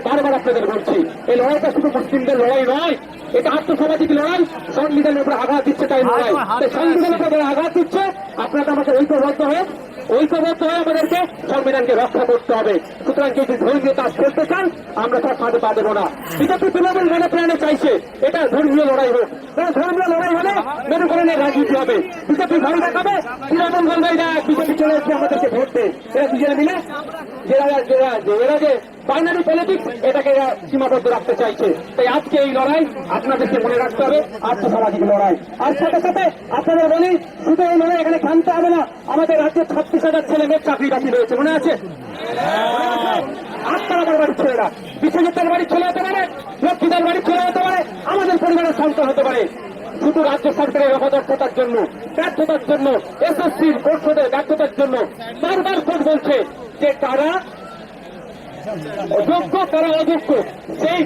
বারবার আপনাদের বলছি, এই লড়াইটা শুধু মুসলিমদের লড়াই নয়, এটা আত্মসামাজিক লড়াই। সংবিধানের উপরে আঘাত দিচ্ছে তাই লড়াই, সংবিধানের উপরে আঘাত দিচ্ছে। আপনাকে আমাকে ঐক্যবদ্ধ হয়ে আমাদেরকে সংবিধানকে রক্ষা করতে হবে। সুতরাং যদি ধর্মীয় কাজ করতে চান আমরা তার সাথে পা দেবো না। বিজেপি তৃণমূল মনে প্রাণে চাইছে এটা ধর্মীয় লড়াই হোক, ধর্মীয় লড়াই হলে মেরু করণের রাজনীতি হবে। বিজেপি ভয় দেখাবে, তৃণমূল বলবে না বিজেপি চলে এসছে আমাদেরকে ভোট দেয়। এরা দুজনে মিলে এরা যে বাইনারি পলিটিক্স এটাকে এরা সীমাবদ্ধ রাখতে চাইছে। তাই আজকে এই লড়াই আপনাদেরকে মনে রাখতে হবে আর্থসামাজিক লড়াই। আর সাথে সাথে আপনাদের বলি, শুধু এই লড়াই এখানে থামতে হবে না। আমাদের রাজ্যে 36,000 ছেলে মেয়ের চাকরি বাকি রয়েছে, মনে আছে? আপনারা বাড়ির ছেলেরা বিশ্বজিতের বাড়ির ছেলে হতে পারে, লক্ষ্মীদের বাড়ির ছেলে হতে পারে, আমাদের পরিবারের সন্তান হতে পারে। শুধু রাজ্য সরকারের অপদক্ষতার জন্য, ব্যর্থতার জন্য, এসএসসির পরিষদের ব্যর্থতার জন্য বারবার কোর্ট বলছে যে তারা অযোগ্য, তারা অযোগ্য, সেই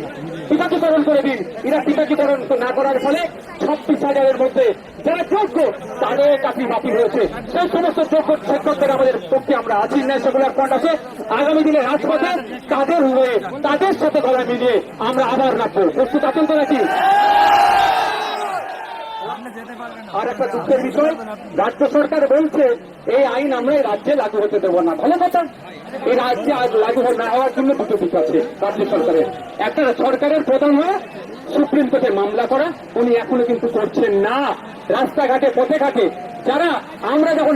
টিকাকরণ করে দিন। এরা টিকাকরণ না করার ফলে 26,000-এর মধ্যে যারা যোগ্য তাদের চাকরি বাতিল হয়েছে। সেই সমস্ত যোগ্য শিক্ষকদের আমাদের পক্ষে আমরা আছি, ন্যায় সেকুলার ফ্রন্ট আছে। আগামী দিনে রাজপথে তাদের হয়ে তাদের সাথে গলা মিলিয়ে আমরা আবার রাখবো। প্রস্তুত আছেন তো নাকি? আর একটা দুঃখের বিষয়, রাজ্য সরকার বলছে এই আইন আমরা এই রাজ্যে লাগু হতে দেবো না। ভালো কথা, এই রাজ্যে আজ লাগু না হওয়ার জন্য দুটো দিক আছে রাজ্য সরকারের। একটা, সরকারের প্রধান হয়ে সুপ্রিম কোর্টে মামলা করা, উনি এখনো কিন্তু করছেন না। রাস্তাঘাটে পথে ঘাটে যারা আমরা যখন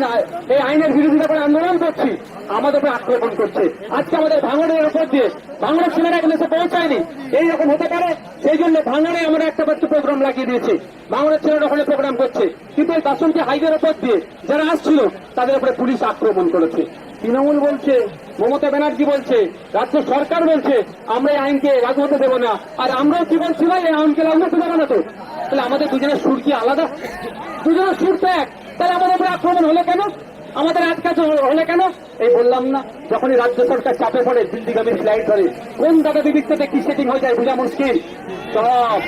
এই আইনের বিরোধিতা করে আন্দোলন করছি আমাদের উপরে আক্রমণ করছে। আজকে আমাদের ভাঙড়ের উপর দিয়ে ভাঙড়ের ছেলেরা এখানে এসে পৌঁছায়নি, এইরকম হতে পারে। সেই জন্য ভাঙড়ে আমরা একটা প্রোগ্রাম লাগিয়ে দিয়েছি, ভাঙড়ের ছেলেরা ওখানে প্রোগ্রাম করছে। কিন্তু এই বাসন্তী হাইওয়ের উপর দিয়ে যারা আসছিল তাদের উপরে পুলিশ আক্রমণ করেছে। তৃণমূল বলছে, মমতা ব্যানার্জি বলছে, রাজ্য সরকার বলছে আমরা এই আইনকে লাগু হতে দেবো না। আর আমরাও কি বলছি ভাই, এই আইনকে লাগু হতে দেবো না। তো তাহলে আমাদের দুজনের সুর কি আলাদা? দুজনের সুর তো এক, তাহলে আমাদের উপরে আক্রমণ হলো কেন? আমাদের আজকাল হলে কেন? এই বললাম না, যখনই রাজ্য সরকার চাপে পড়ে দিল্লিগামী ফ্লাইট ধরে কোন দাদা বিবিধতে কি সেটিং হয়ে যায় বোঝা মুশকিল। সব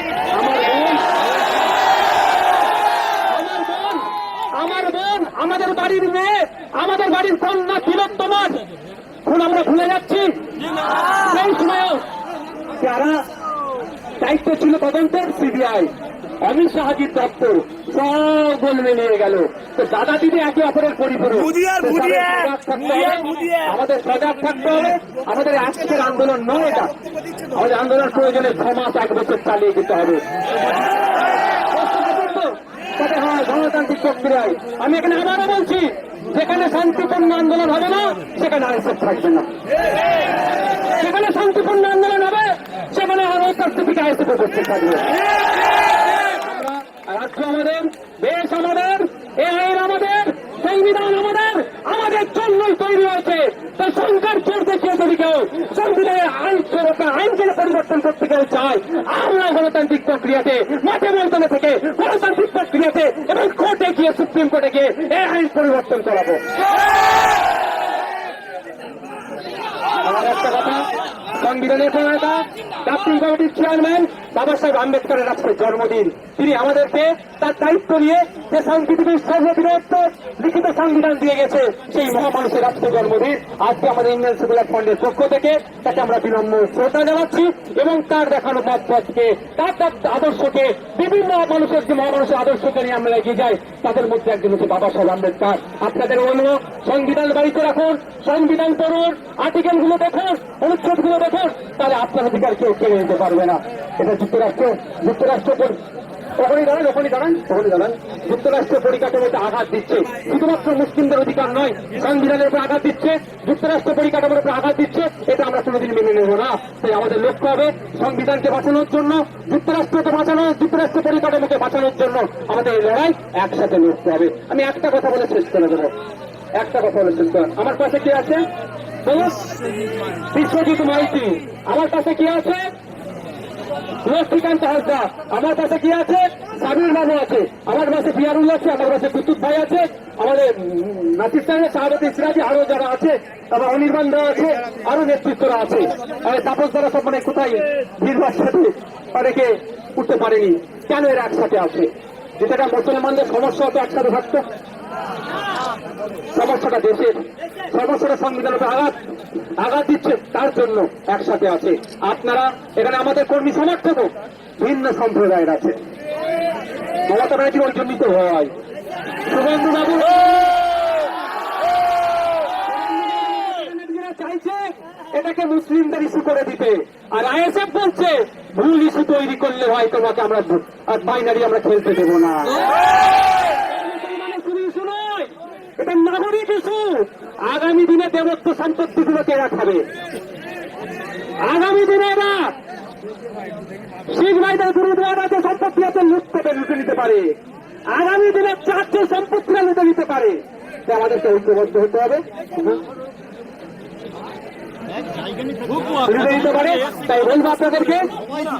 আমার বোন, আমাদের বাড়ির মেয়ে, আমাদের বাড়ির কন্যা তিলোত্তমার খুন আমরা ভুলে যাচ্ছি। সেই সময়ও যারা দায়িত্ব ছিল তদন্তের, সিবিআই, অমিত শাহজির দপ্তর সব বলবে নিয়ে গেল। তো দাদা দিদি একে অপরের পরিপূরক, আমাদের সজাগ থাকতে হবে। আমাদের আজকের আন্দোলন নয় এটা, আমাদের আন্দোলন প্রয়োজনে 6 মাস 1 বছর চালিয়ে যেতে হবে। হ্যাঁ, গণতান্ত্রিক প্রক্রিয়ায় আমি এখানে আবারও বলছি, যেখানে শান্তিপূর্ণ আন্দোলন হবে না সেখানে আইএসএফ থাকবে না। যেখানে শান্তিপূর্ণ আন্দোলন হবে সেখানে আর ওই থেকে আইএসএফ উপস্থিত থাকবে। রাজ্য আমাদের, দেশ আমাদের, এই আইন আমাদের, সংবিধান আমাদের, আমাদের জন্যই তৈরি হয়েছে। তো সরকার জোর দেখিয়ে যদি কেউ সংবিধানের আইনকে পরিবর্তন করতে কেউ চায়, আমরা গণতান্ত্রিক প্রক্রিয়াতে মাঠে ময়দানে থেকে গণতান্ত্রিক প্রক্রিয়াতে এবং কোর্টে গিয়ে, সুপ্রিম কোর্টে গিয়ে এই আইন পরিবর্তন করাবো। আমার একটা কথা, সংবিধানের প্রণেতা, ড্রাফটিং কমিটির চেয়ারম্যান বাবা সাহেব আম্বেদকরের আজকে জন্মদিন। তিনি আমাদেরকে তার দায়িত্ব নিয়ে যে পৃথিবীর সর্ববৃহৎ লিখিত সংবিধান দিয়ে গেছে, সেই মহামানুষের আজকে জন্মদিন। আজকে আমাদের ইন্ডিয়ান সেকুলার ফ্রন্টের পক্ষ থেকে তাকে আমরা বিনম্র শ্রদ্ধা জানাচ্ছি এবং তার দেখানো পথকে, তার আদর্শকে, বিভিন্ন মানুষের যে মহামানুষের আদর্শকে নিয়ে আমরা এগিয়ে যাই, তাদের মধ্যে একজন হচ্ছে বাবা সাহেব আম্বেদকর। আপনাদের বলব, সংবিধান বাড়িতে রাখুন, সংবিধান পড়ুন, আর্টিকেলগুলো দেখুন, অনুচ্ছেদগুলো দেখুন, তাহলে আপনার অধিকার কেউ কেড়ে নিতে পারবে না। এটা যুক্তরাষ্ট্র যুক্তরাষ্ট্র পরিকাঠামোতে আঘাত দিচ্ছে। শুধুমাত্র মুসলিমদের অধিকার নয়, সংবিধানের উপর আঘাত দিচ্ছে, যুক্তরাষ্ট্র পরিকাঠামোর উপর আঘাত দিচ্ছে। এটা আমরা কোনোদিন মেনে নেব না। তাই আমাদের লক্ষ্য হবে সংবিধানকে বাঁচানোর জন্য, যুক্তরাষ্ট্রকে বাঁচানো, যুক্তরাষ্ট্র পরিকাঠামোকে বাঁচানোর জন্য আমাদের এই লড়াই একসাথে লড়তে হবে। আমি একটা কথা বলে শেষ করে দেবো, একটা কথা বলে শেষ করে। আমার পাশে কি আছে? বিশ্বজিৎ মাইতি। আমার কাছে কি আছে? লক্ষ্মীকান্ত হাসদা। আমার কাছে কি আছে? সাবির বাবু আছে। আমার কাছে পিয়ারুল্লাহ আছে। আমার কাছে কুতুব ভাই আছে। আমাদের নাসির সাহেব, শাহাবতী সিরাজি, আরো যারা আছে, তারপর অনির্বাণ দেওয়া আছে, আরো নেতৃত্বরা আছে। তাপস দ্বারা সব মানে কোথায় ভিড়বার সাথে অনেকে উঠতে পারেনি। কেন এরা একসাথে আছে? যেটা মুসলমানদের সমস্যা হতো একসাথে থাকতো, সমস্যাটা দেশের, সমস্যাটা সংবিধানের আঘাত দিচ্ছে, তার জন্য একসাথে আছে। আপনারা এখানে আমাদের কর্মী সমর্থক ভিন্ন সম্প্রদায়ের আছে, মমতা ব্যানার্জি ওই জন্যই তো হয়। শুভেন্দু বাবু চাইছে এটাকে মুসলিমদের ইস্যু করে দিতে, আর আইএসএফ বলছে ভুল ইস্যু তৈরি করলে হয় তোমাকে আমরা আর বাইনারি আমরা খেলতে দেবো না। এটা নাগরিক ইস্যু। আগামী দিনে দেবত্ব সম্পত্তিগুলো কেরা খাবে? আগামী দিনে এরা শিখ ভাইদের গুরুদুয়ারা যে সম্পত্তি আছে লুটে নিতে পারে, আগামী দিনে চারটে সম্পত্তিরা লুটে নিতে পারে। আমাদেরকে ঐক্যবদ্ধ হতে হবে, দিতে পারে। তাই বলবো আপনাদেরকে,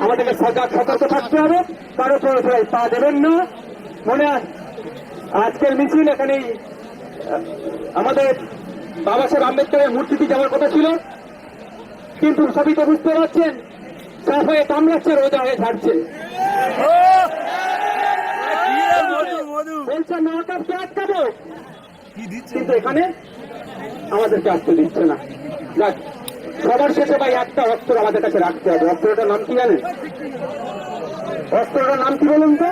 আমাদেরকে সতর্ক থাকতে হবে, কারো প্রয়োজনে পা দেবেন না। মনে আজকের মিছিল এখানেই আমাদের বাবা সাহেব আম্বেদকরের মূর্তিটি যাওয়ার কথা ছিল, কিন্তু সবই তো বুঝতে পারছেন সাফ হয়ে কামড়াচ্ছে, রোজা হয়ে ছাড়ছে। বলছে নটাকে আটকাবো, কিন্তু এখানে আমাদেরকে আসতে দিচ্ছে না। যাক, সবার শেষে ভাই একটা অস্ত্র আমাদের কাছে রাখতে হবে। অস্ত্রটার নাম কি জানেন? অস্ত্রটার নাম কি বলুন তো?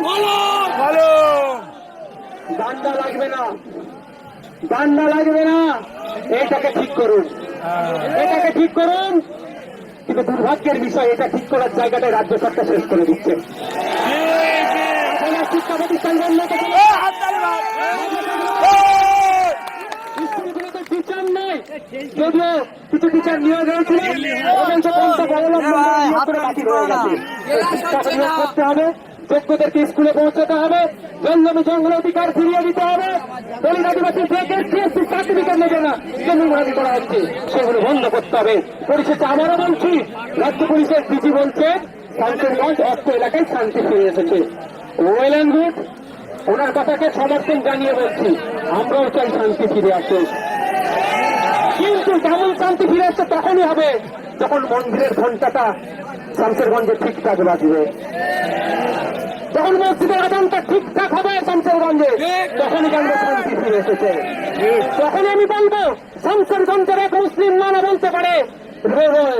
ডান্ডা লাগবে না, ডান্ডা লাগবে না। এটাকে ঠিক করুন, এটাকে ঠিক করুন। কিন্তু দুর্ভাগ্যের বিষয়, এটা ঠিক করার জায়গাটায় রাজ্য সরকার শেষ করে দিচ্ছে। শিক্ষা প্রতিষ্ঠান বন্ধ করে টিচার নেই, যদিও কিছু টিচার নিয়োগ হয়েছিল, করতে হবে, যোগ্যদেরকে স্কুলে পৌঁছাতে হবে, জঙ্গলে জঙ্গল অধিকার ফিরিয়ে দিতে হবে। দলিত আদিবাসী সার্টিফিকেট নেবে না, জমিগুলি করা হচ্ছে, সেগুলো বন্ধ করতে হবে। পরিশেষে আবারও বলছি, রাজ্য পুলিশের ডিজি বলছে শান্তিগঞ্জ অস্ত্র এলাকায় শান্তি ফিরে এসেছে। ওয়েল অ্যান্ড গুড, ওনার কথাকে সমর্থন জানিয়ে বলছি, আমরাও চাই শান্তি ফিরে আসে। কিন্তু যেমন শান্তি ফিরে আসছে তখনই হবে যখন মন্দিরের ঘণ্টাটা শামশেরগঞ্জে ঠিকঠাক বাজবে, যখন মসজিদের আদানটা ঠিকঠাক হবে শামশেরগঞ্জে, তখনই জানবে শান্তি ফিরে এসেছে। তখনই আমি বলবো শামশেরগঞ্জের এক মুসলিম মানা বলতে পারে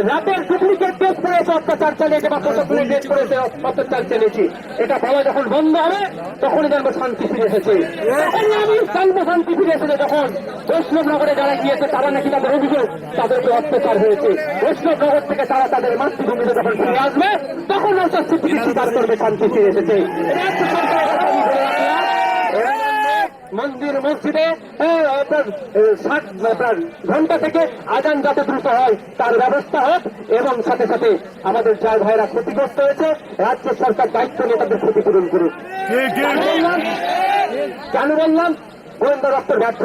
রাতের ডুপ্লিকেট টেস্ট করেছে, অত্যাচার চালিয়েছে বা প্রশাসনের টেস্ট করেছে, অত্যাচার চালিয়েছি, এটা বলা যখন বন্ধ হবে তখনই জানবো শান্তি ফিরে এসেছে। তখনই আমি জানবো শান্তি ফিরে এসেছে যখন বৈষ্ণবনগরে যারা গিয়েছে তারা নাকি তাদের অভিযোগ তাদেরকে অত্যাচার হয়েছে, বৈষ্ণবনগর থেকে তারা তাদের মাতৃভূমিতে যখন ফিরে আসবে তখন অস্বস্তি স্বীকার করবে শান্তি ফিরে এসেছে। মন্দির মসজিদে ঘন্টা থেকে আজান যাতে দ্রুত হয় তার ব্যবস্থা হোক, এবং সাথে সাথে আমাদের যার ভাইরা ক্ষতিগ্রস্ত হয়েছে রাজ্য সরকার দায়িত্ব নিয়ে তাদের ক্ষতিপূরণ করুক। কেন বললাম? গোয়েন্দা দপ্তর ব্যর্থ।